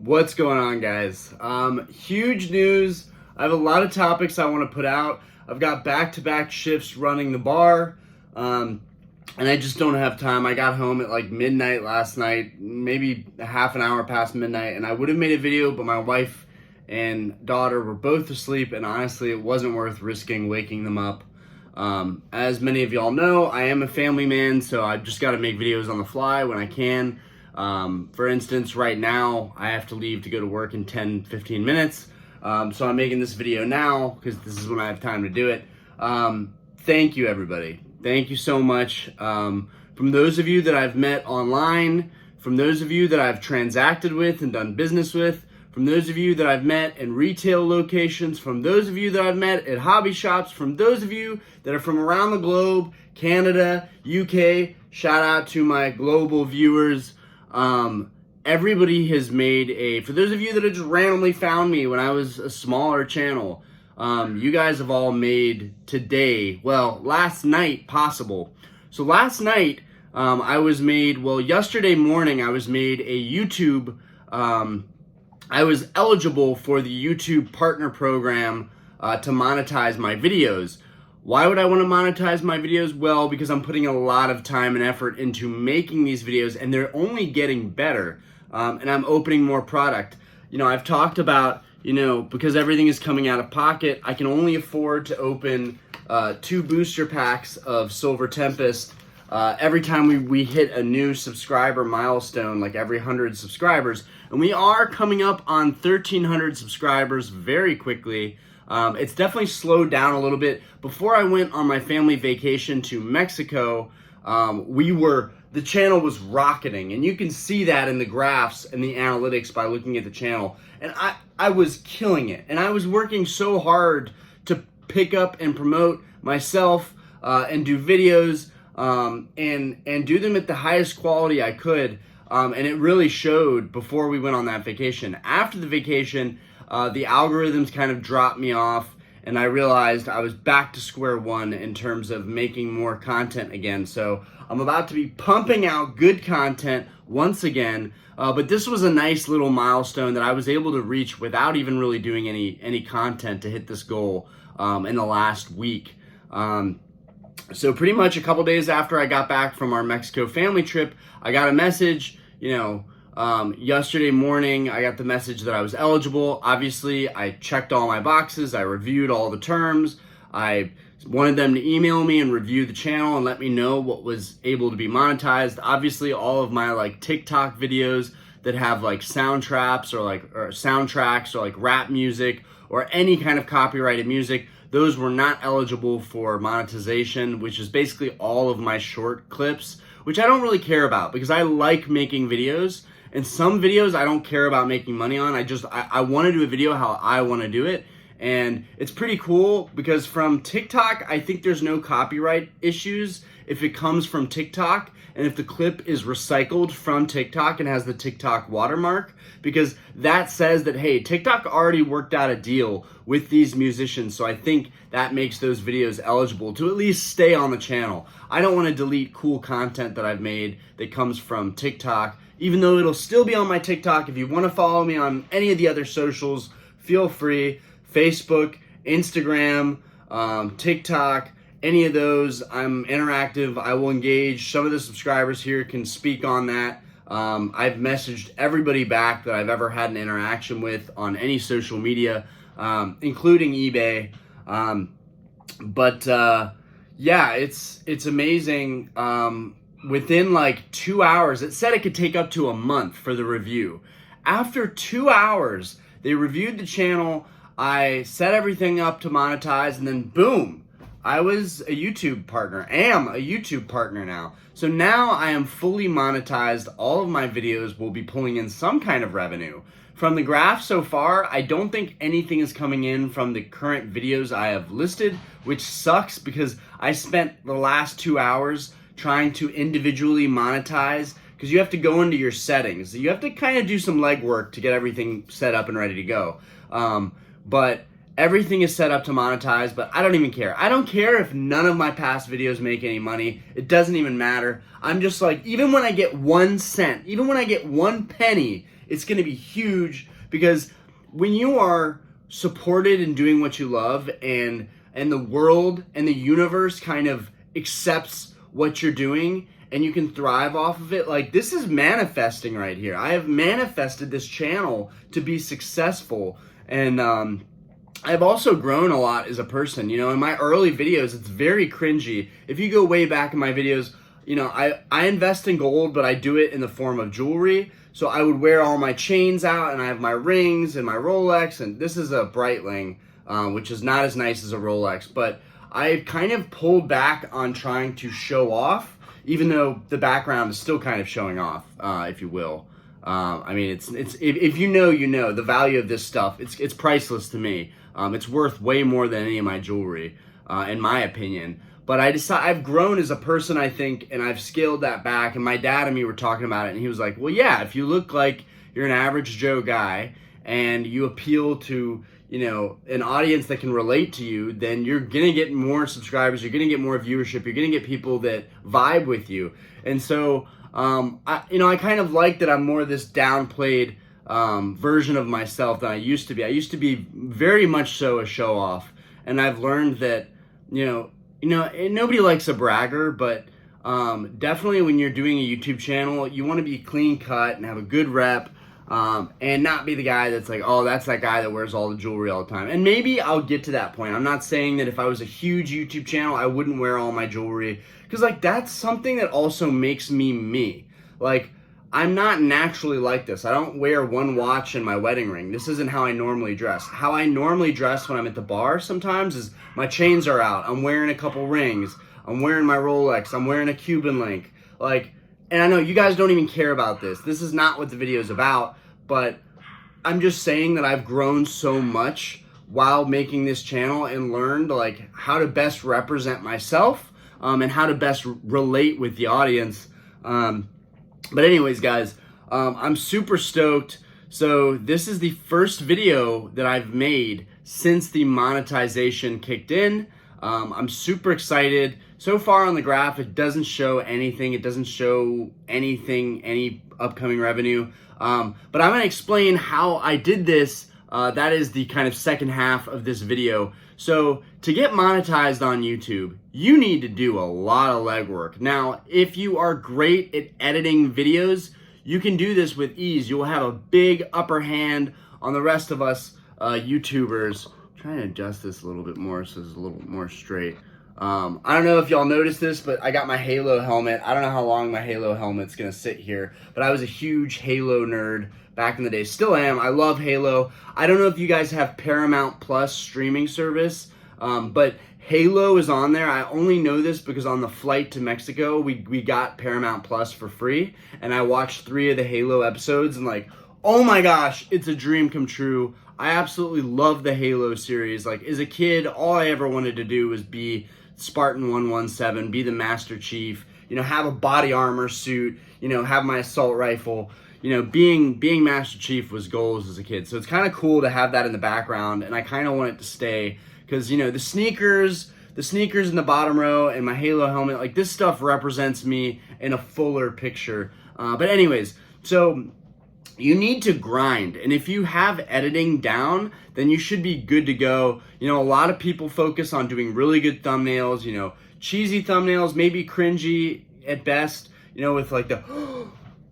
What's going on, guys? Huge news. I have a lot of topics I want to put out. I've got back-to-back shifts running the bar, and I just don't have time. I got home at like midnight last night, maybe a half an hour past midnight, and I would have made a video, but my wife and daughter were both asleep, and honestly, it wasn't worth risking waking them up. As many of y'all know, I am a family man, so I've just got to make videos on the fly when I can. For instance, right now, I have to leave to go to work in 10-15 minutes. So I'm making this video now because this is when I have time to do it. Thank you, everybody. Thank you so much. From those of you that I've met online, from those of you that I've transacted with and done business with, from those of you that I've met in retail locations, from those of you that I've met at hobby shops, from those of you that are from around the globe, Canada, UK, shout out to my global viewers. Everybody has made for those of you that have just randomly found me when I was a smaller channel, you guys have all made today, well, last night possible. So last night, yesterday morning I was made a YouTube, I was eligible for the YouTube partner program to monetize my videos. Why would I want to monetize my videos? Well, because I'm putting a lot of time and effort into making these videos, and they're only getting better, and I'm opening more product. You know, I've talked about, because everything is coming out of pocket, I can only afford to open 2 booster packs of Silver Tempest every time we hit a new subscriber milestone, like every 100 subscribers. And we are coming up on 1,300 subscribers very quickly. It's definitely slowed down a little bit. Before I went on my family vacation to Mexico, the channel was rocketing, and you can see that in the graphs and the analytics by looking at the channel. And I was killing it, and I was working so hard to pick up and promote myself and do videos and do them at the highest quality I could. And it really showed before we went on that vacation. After the vacation, the algorithms kind of dropped me off, and I realized I was back to square one in terms of making more content again. So I'm about to be pumping out good content once again, but this was a nice little milestone that I was able to reach without even really doing any content to hit this goal in the last week. So pretty much a couple days after I got back from our Mexico family trip, I got a message, yesterday morning, I got the message that I was eligible. Obviously, I checked all my boxes. I reviewed all the terms. I wanted them to email me and review the channel and let me know what was able to be monetized. Obviously, all of my TikTok videos that have soundtracks or rap music or any kind of copyrighted music, those were not eligible for monetization, which is basically all of my short clips, which I don't really care about because I like making videos. And some videos I don't care about making money on. I want to do a video how I want to do it. And it's pretty cool because from TikTok, I think there's no copyright issues if it comes from TikTok and if the clip is recycled from TikTok and has the TikTok watermark, because that says that, hey, TikTok already worked out a deal with these musicians. So I think that makes those videos eligible to at least stay on the channel. I don't want to delete cool content that I've made that comes from TikTok, even though it'll still be on my TikTok. If you want to follow me on any of the other socials, feel free. Facebook, Instagram, TikTok, any of those, I'm interactive. I will engage. Some of the subscribers here can speak on that. I've messaged everybody back that I've ever had an interaction with on any social media, including eBay. Yeah, it's amazing. Within 2 hours, it said it could take up to a month for the review. After 2 hours, they reviewed the channel. I set everything up to monetize, and then boom, I was a YouTube partner, am a YouTube partner now. So now I am fully monetized. All of my videos will be pulling in some kind of revenue. From the graph so far, I don't think anything is coming in from the current videos I have listed, which sucks because I spent the last 2 hours trying to individually monetize, because you have to go into your settings. You have to kind of do some legwork to get everything set up and ready to go. But Everything is set up to monetize, but I don't even care. I don't care if none of my past videos make any money. It doesn't even matter. I'm just like, even when I get 1 cent, even when I get 1 penny, it's going to be huge, because when you are supported in doing what you love, and the world and the universe kind of accepts what you're doing, and you can thrive off of it, like, this is manifesting right here. I have manifested this channel to be successful, and I've also grown a lot as a person. You know, in my early videos, it's very cringy. If you go way back in my videos, you know, I invest in gold, but I do it in the form of jewelry. So I would wear all my chains out, and I have my rings and my Rolex, and this is a Breitling, which is not as nice as a Rolex, but I kind of pulled back on trying to show off, even though the background is still kind of showing off, if you will. I mean, it's if you know, you know the value of this stuff. It's priceless to me. It's worth way more than any of my jewelry, in my opinion. But I've grown as a person, I think, and I've scaled that back. And my dad and me were talking about it, and he was like, well, yeah, if you look like you're an average Joe guy and you appeal to, you know, an audience that can relate to you, then you're going to get more subscribers, you're going to get more viewership, you're going to get people that vibe with you. And so, I kind of like that I'm more this downplayed version of myself than I used to be. I used to be very much so a show off, and I've learned that, nobody likes a bragger, but definitely when you're doing a YouTube channel, you want to be clean cut and have a good rep, and not be the guy that's like, oh, that's that guy that wears all the jewelry all the time. And maybe I'll get to that point. I'm not saying that if I was a huge YouTube channel, I wouldn't wear all my jewelry, because like that's something that also makes me me. Like, I'm not naturally like this. I don't wear one watch and my wedding ring. This isn't how I normally dress. How I normally dress when I'm at the bar sometimes is my chains are out. I'm wearing a couple rings. I'm wearing my Rolex. I'm wearing a Cuban link. Like, and I know you guys don't even care about this. This is not what the video is about, but I'm just saying that I've grown so much while making this channel and learned like how to best represent myself, and how to best relate with the audience. But anyways, guys, I'm super stoked. So this is the first video that I've made since the monetization kicked in. I'm super excited. So far on the graph, it doesn't show anything. It doesn't show anything, any upcoming revenue. But I'm going to explain how I did this. That is the kind of second half of this video. So to get monetized on YouTube, you need to do a lot of legwork. Now, if you are great at editing videos, you can do this with ease. You'll have a big upper hand on the rest of us YouTubers. I'm trying to adjust this a little bit more so it's a little more straight. I don't know if y'all noticed this, but I got my Halo helmet. I don't know how long my Halo helmet's gonna sit here, but I was a huge Halo nerd back in the day. Still am. I love Halo. I don't know if you guys have Paramount Plus streaming service, but Halo is on there. I only know this because on the flight to Mexico, we got Paramount Plus for free, and I watched 3 of the Halo episodes, and like, oh my gosh, it's a dream come true. I absolutely love the Halo series. Like, as a kid, all I ever wanted to do was be Spartan 117, be the Master Chief, have a body armor suit, have my assault rifle. Being Master Chief was goals as a kid. So it's kind of cool to have that in the background, and I kind of want it to stay because, the sneakers in the bottom row and my Halo helmet, like this stuff represents me in a fuller picture. But anyways, so you need to grind, and if you have editing down, then you should be good to go. A lot of people focus on doing really good thumbnails, cheesy thumbnails, maybe cringy at best, with like the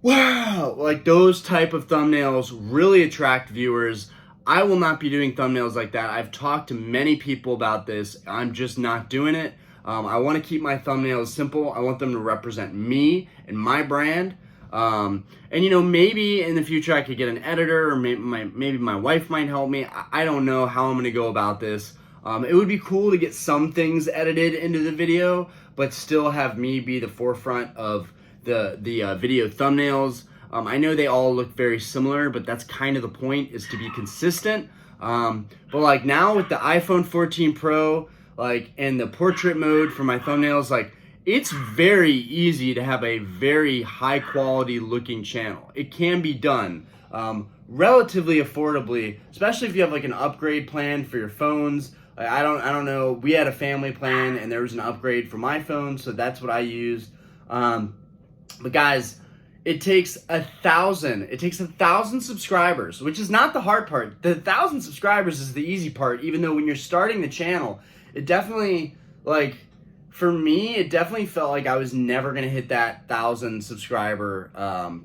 wow, like those type of thumbnails really attract viewers. I will not be doing thumbnails like that. I've talked to many people about this. I'm just not doing it. I want to keep my thumbnails simple. I want them to represent me and my brand. And maybe in the future I could get an editor, or maybe my wife might help me. I don't know how I'm going to go about this. It would be cool to get some things edited into the video, but still have me be the forefront of the video thumbnails. I know they all look very similar, but that's kind of the point, is to be consistent. But like now with the iPhone 14 Pro, like, and the portrait mode for my thumbnails, like, it's very easy to have a very high quality looking channel. It can be done, relatively affordably, especially if you have like an upgrade plan for your phones. I don't know. We had a family plan and there was an upgrade for my phone, so that's what I used. But guys, it takes 1,000 subscribers, which is not the hard part. The 1,000 subscribers is the easy part, even though when you're starting the channel, it definitely, like, for me, it definitely felt like I was never going to hit that 1,000 subscriber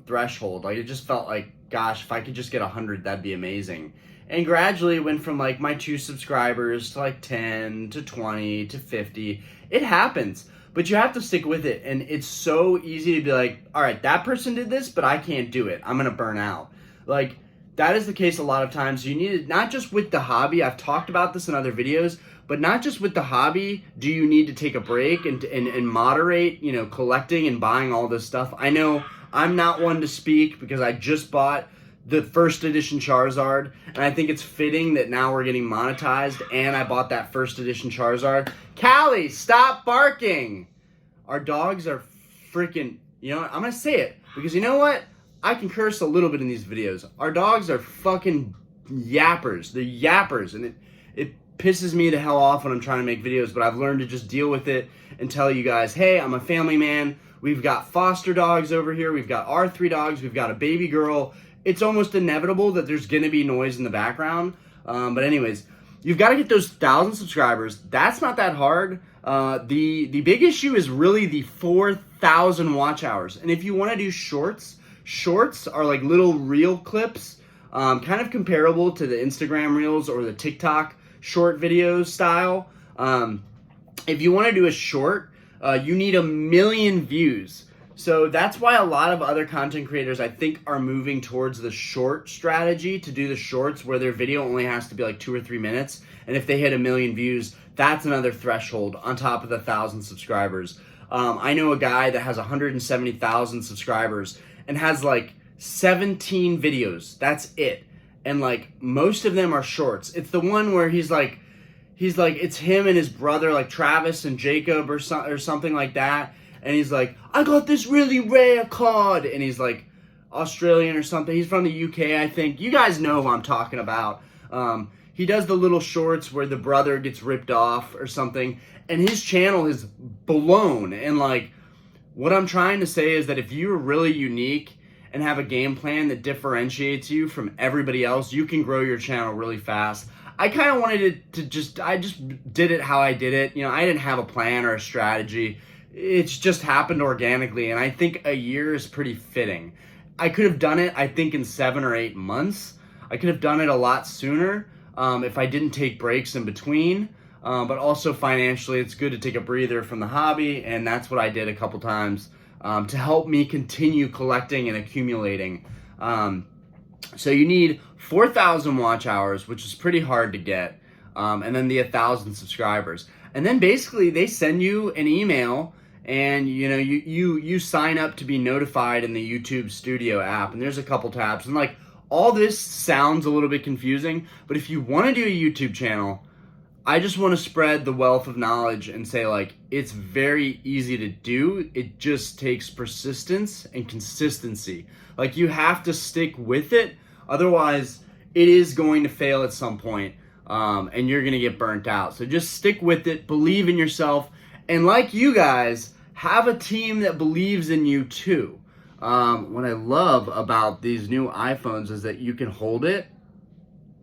threshold. Like, it just felt like, gosh, if I could just get 100, that'd be amazing. And gradually it went from like my 2 subscribers to like 10 to 20 to 50. It happens, but you have to stick with it. And it's so easy to be like, all right, that person did this, but I can't do it. I'm going to burn out. Like, that is the case a lot of times. You need it not just with the hobby. I've talked about this in other videos, but not just with the hobby do you need to take a break and moderate, you know, collecting and buying all this stuff. I know I'm not one to speak because I just bought the first edition Charizard, and I think it's fitting that now we're getting monetized, and I bought that first edition Charizard. Callie, stop barking! Our dogs are freaking, you know what, I'm gonna say it, because you know what? I can curse a little bit in these videos. Our dogs are fucking yappers. They're yappers, and it pisses me the hell off when I'm trying to make videos, but I've learned to just deal with it and tell you guys, hey, I'm a family man. We've got foster dogs over here. We've got our 3 dogs. We've got a baby girl. It's almost inevitable that there's going to be noise in the background. But anyways, you've got to get those 1,000 subscribers. That's not that hard. The big issue is really the 4,000 watch hours. And if you want to do shorts are like little reel clips, kind of comparable to the Instagram reels or the TikTok short videos style. If you want to do a short, you need 1 million views. So that's why a lot of other content creators, I think, are moving towards the short strategy to do the shorts where their video only has to be like 2 or 3 minutes. And if they hit 1 million views, that's another threshold on top of the 1,000 subscribers. I know a guy that has 170,000 subscribers and has like 17 videos. That's it. And like most of them are shorts. It's the one where he's like, it's him and his brother, like Travis and Jacob or something like that. And he's like, I got this really rare card. And he's like Australian or something. He's from the UK, I think. You guys know who I'm talking about. He does the little shorts where the brother gets ripped off or something. And his channel is blown. And like, what I'm trying to say is that if you're really unique and have a game plan that differentiates you from everybody else, you can grow your channel really fast. I kind of wanted it to I just did it how I did it. You know, I didn't have a plan or a strategy. It's just happened organically, and I think a year is pretty fitting. I could have done it, I think, in 7 or 8 months. I could have done it a lot sooner if I didn't take breaks in between. But also financially, it's good to take a breather from the hobby, and that's what I did a couple times to help me continue collecting and accumulating. So you need 4,000 watch hours, which is pretty hard to get, and then the 1,000 subscribers. And then basically they send you an email, and you know you sign up to be notified in the YouTube Studio app, and there's a couple tabs, and like all this sounds a little bit confusing, but if you want to do a YouTube channel, I just want to spread the wealth of knowledge and say, like, it's very easy to do. It just takes persistence and consistency. Like, you have to stick with it, otherwise it is going to fail at some point, and you're gonna get burnt out. So just stick with it, believe in yourself, and like you guys, have a team that believes in you too. What I love about these new iPhones is that you can hold it,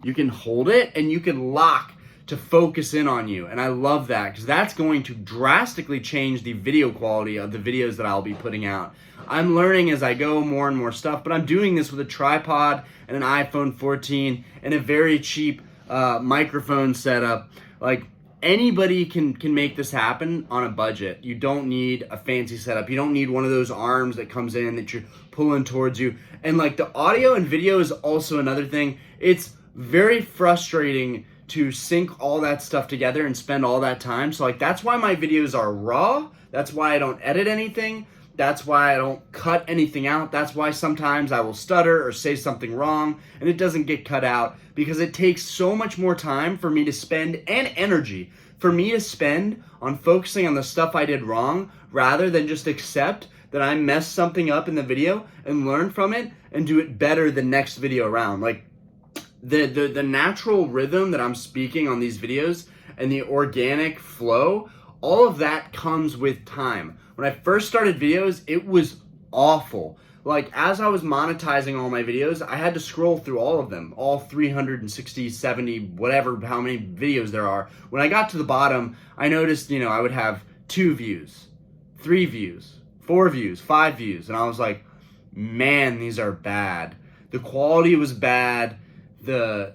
and you can lock to focus in on you. And I love that, because that's going to drastically change the video quality of the videos that I'll be putting out. I'm learning as I go more and more stuff, but I'm doing this with a tripod and an iPhone 14 and a very cheap microphone setup. Like, anybody can make this happen on a budget. You don't need a fancy setup. You don't need one of those arms that comes in that you're pulling towards you. And like, the audio and video is also another thing. It's very frustrating to sync all that stuff together and spend all that time. So like, that's why my videos are raw. That's why I don't edit anything. That's why I don't cut anything out. That's why sometimes I will stutter or say something wrong and it doesn't get cut out, because it takes so much more time for me to spend, and energy for me to spend, on focusing on the stuff I did wrong, rather than just accept that I messed something up in the video and learn from it and do it better the next video around. Like the natural rhythm that I'm speaking on these videos and the organic flow, all of that comes with time. When I first started videos, it was awful. Like, as I was monetizing all my videos, I had to scroll through all of them, all 360, 70, whatever, how many videos there are. When I got to the bottom, I noticed, you know, I would have 2 views, 3 views, 4 views, 5 views. And I was like, man, these are bad. The quality was bad. The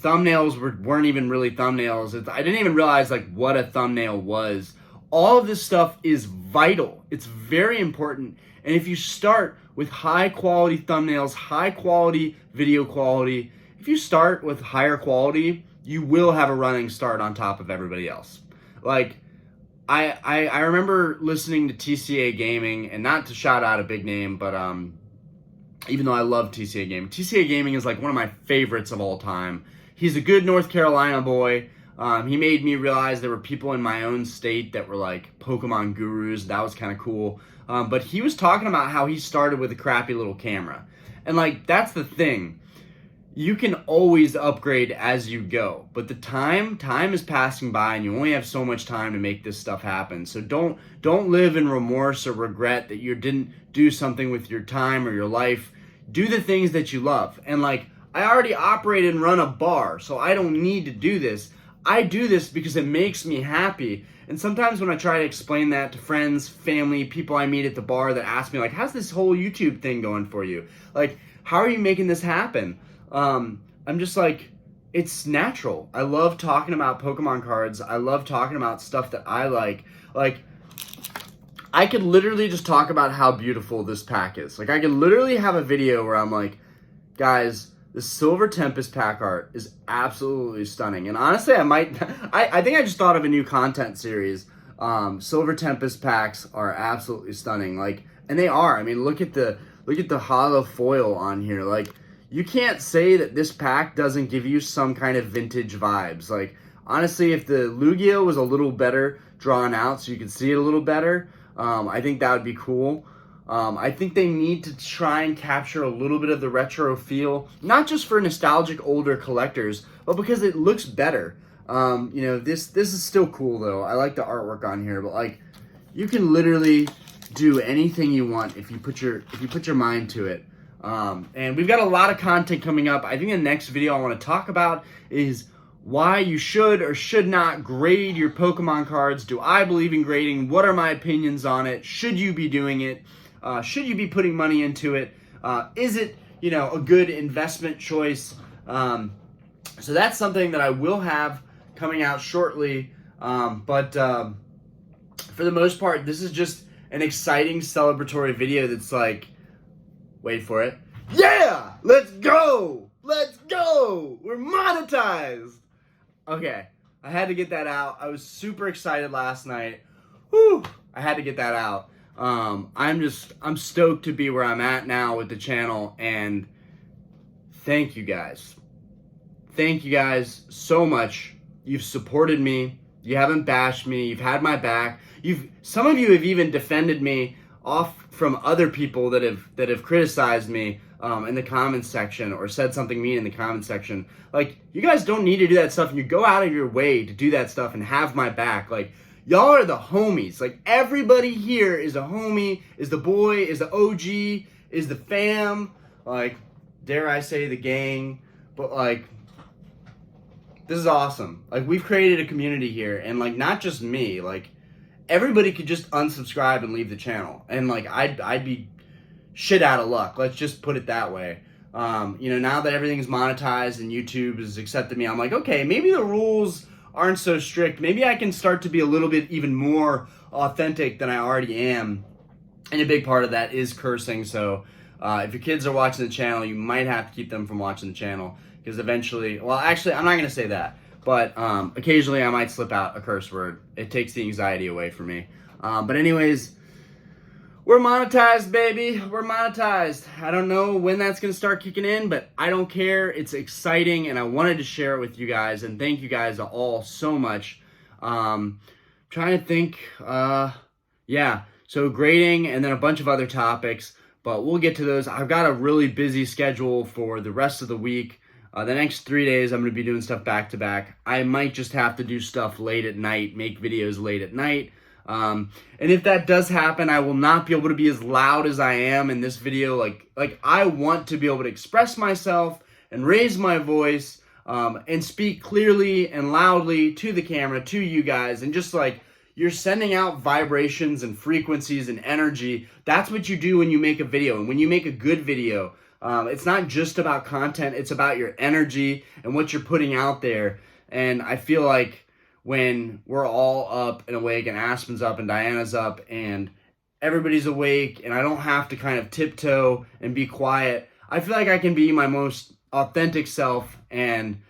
thumbnails weren't even really thumbnails. I didn't even realize like what a thumbnail was. All of this stuff is vital. It's very important. And if you start with high quality thumbnails, high quality video quality, if you start with higher quality, you will have a running start on top of everybody else. Like, I remember listening to TCA Gaming, and not to shout out a big name, but even though I love TCA Gaming is like one of my favorites of all time. He's a good North Carolina boy. He made me realize there were people in my own state that were like Pokemon gurus. That was kind of cool. But he was talking about how he started with a crappy little camera. And like, that's the thing. You can always upgrade as you go, but the time is passing by, and you only have so much time to make this stuff happen. So don't live in remorse or regret that you didn't do something with your time or your life. Do the things that you love. And like, I already operate and run a bar, so I don't need to do this. I do this because it makes me happy. And sometimes when I try to explain that to friends, family, people I meet at the bar that ask me like, how's this whole YouTube thing going for you? Like, how are you making this happen? I'm just like, it's natural. I love talking about Pokemon cards. I love talking about stuff that I like. Like, I could literally just talk about how beautiful this pack is. Like, I could literally have a video where I'm like, guys, the Silver Tempest pack art is absolutely stunning. And honestly, I think I just thought of a new content series. Silver Tempest packs are absolutely stunning. Like, and they are. I mean, look at the hollow foil on here. Like, you can't say that this pack doesn't give you some kind of vintage vibes. Like, honestly, if the Lugia was a little better drawn out so you could see it a little better, I think that would be cool. I think they need to try and capture a little bit of the retro feel, not just for nostalgic older collectors, but because it looks better. You know, this is still cool though. I like the artwork on here, but like, you can literally do anything you want if you put your mind to it. And we've got a lot of content coming up. I think the next video I want to talk about is why you should or should not grade your Pokemon cards. Do I believe in grading? What are my opinions on it? Should you be doing it? Should you be putting money into it? Is it, you know, a good investment choice? So that's something that I will have coming out shortly. But for the most part, this is just an exciting celebratory video that's like, wait for it. Yeah! Let's go! Let's go! We're monetized! Okay, I had to get that out. I was super excited last night. Whew! I had to get that out. I'm stoked to be where I'm at now with the channel, and thank you guys. Thank you guys so much. You've supported me. You haven't bashed me. You've had my back. Some of you have even defended me off from other people that have criticized me in the comments section or said something mean in the comments section. Like, you guys don't need to do that stuff, and you go out of your way to do that stuff and have my back. Like, y'all are the homies. Like, everybody here is a homie, is the boy, is the OG, is the fam. Like, dare I say the gang. But like, this is awesome. Like, we've created a community here, and like, not just me, like, everybody could just unsubscribe and leave the channel, and like, I'd be shit out of luck. Let's just put it that way. You know, now that everything's monetized and YouTube has accepted me, I'm like, okay, maybe the rules aren't so strict. Maybe I can start to be a little bit even more authentic than I already am. And a big part of that is cursing. So if your kids are watching the channel, you might have to keep them from watching the channel, because eventually, well, actually, I'm not going to say that. But occasionally I might slip out a curse word. It takes the anxiety away from me. But anyways, we're monetized, baby. We're monetized. I don't know when that's going to start kicking in, but I don't care. It's exciting, and I wanted to share it with you guys. And thank you guys all so much. Trying to think. Yeah. So grading, and then a bunch of other topics. but we'll get to those. I've got a really busy schedule for the rest of the week. The next 3 days, I'm going to be doing stuff back to back. I might just have to do stuff late at night, make videos late at night. And if that does happen, I will not be able to be as loud as I am in this video. Like I want to be able to express myself and raise my voice, and speak clearly and loudly to the camera, to you guys, and just like you're sending out vibrations and frequencies and energy. That's what you do when you make a video. And when you make a good video, it's not just about content, it's about your energy and what you're putting out there. And I feel like when we're all up and awake, and Aspen's up and Diana's up and everybody's awake, and I don't have to kind of tiptoe and be quiet, I feel like I can be my most authentic self and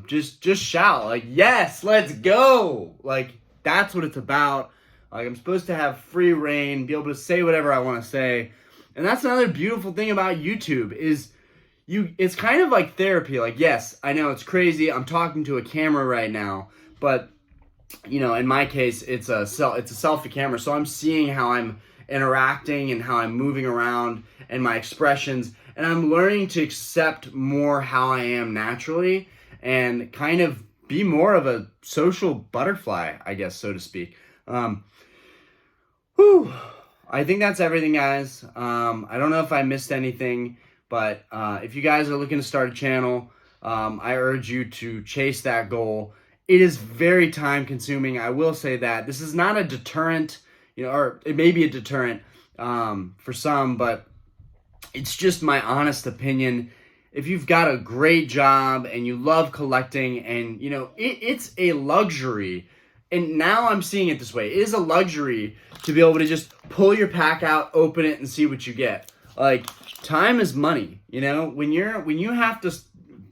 just shout like, yes, let's go. Like, that's what it's about. Like, I'm supposed to have free reign, be able to say whatever I want to say. And that's another beautiful thing about YouTube is it's kind of like therapy. Like, yes, I know it's crazy. I'm talking to a camera right now, but you know, in my case, it's a selfie camera. So I'm seeing how I'm interacting and how I'm moving around and my expressions. And I'm learning to accept more how I am naturally and kind of be more of a social butterfly, I guess, so to speak. I think that's everything, guys. I don't know if I missed anything, but if you guys are looking to start a channel, I urge you to chase that goal. It is very time consuming. I will say that. This is not a deterrent, you know, or it may be a deterrent for some, but it's just my honest opinion. If you've got a great job and you love collecting, and you know, it's a luxury, and now I'm seeing it this way. It is a luxury to be able to just pull your pack out, open it, and see what you get. Like, time is money, you know? When you have to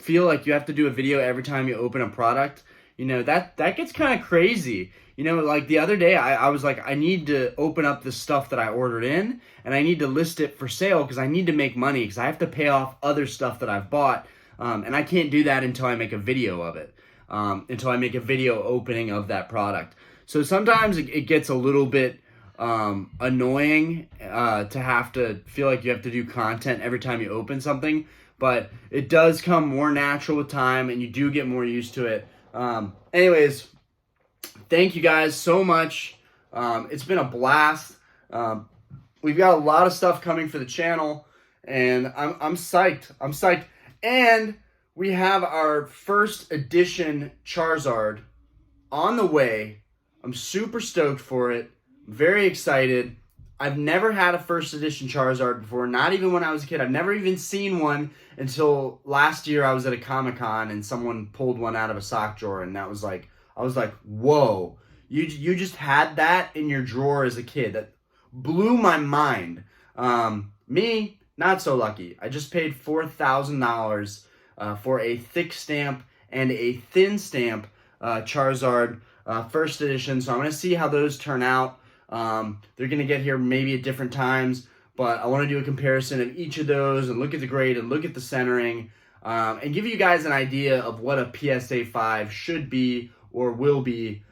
feel like you have to do a video every time you open a product, you know, that gets kind of crazy. You know, like the other day, I was like, I need to open up the stuff that I ordered in, and I need to list it for sale because I need to make money because I have to pay off other stuff that I've bought, and I can't do that until I make a video of it, until I make a video opening of that product. So sometimes it gets a little bit annoying to have to feel like you have to do content every time you open something, but it does come more natural with time, and you do get more used to it. Anyways, thank you guys so much. It's been a blast. We've got a lot of stuff coming for the channel, and I'm psyched. I'm psyched. And we have our first edition Charizard on the way. I'm super stoked for it. Very excited. I've never had a first edition Charizard before, not even when I was a kid. I've never even seen one until last year. I was at a Comic-Con and someone pulled one out of a sock drawer, and that was like, I was like, whoa, you just had that in your drawer as a kid. That blew my mind. Me, not so lucky. I just paid $4,000 for a thick stamp and a thin stamp Charizard first edition. So I'm going to see how those turn out. They're going to get here maybe at different times, but I want to do a comparison of each of those and look at the grade and look at the centering, and give you guys an idea of what a PSA 5 should be or will be.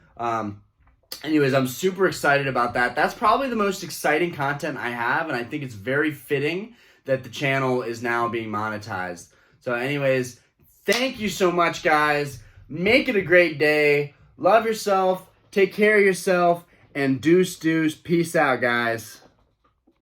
Anyways, I'm super excited about that. That's probably the most exciting content I have, and I think it's very fitting that the channel is now being monetized. So anyways, thank you so much, guys. Make it a great day. Love yourself. Take care of yourself. And deuce, peace out, guys.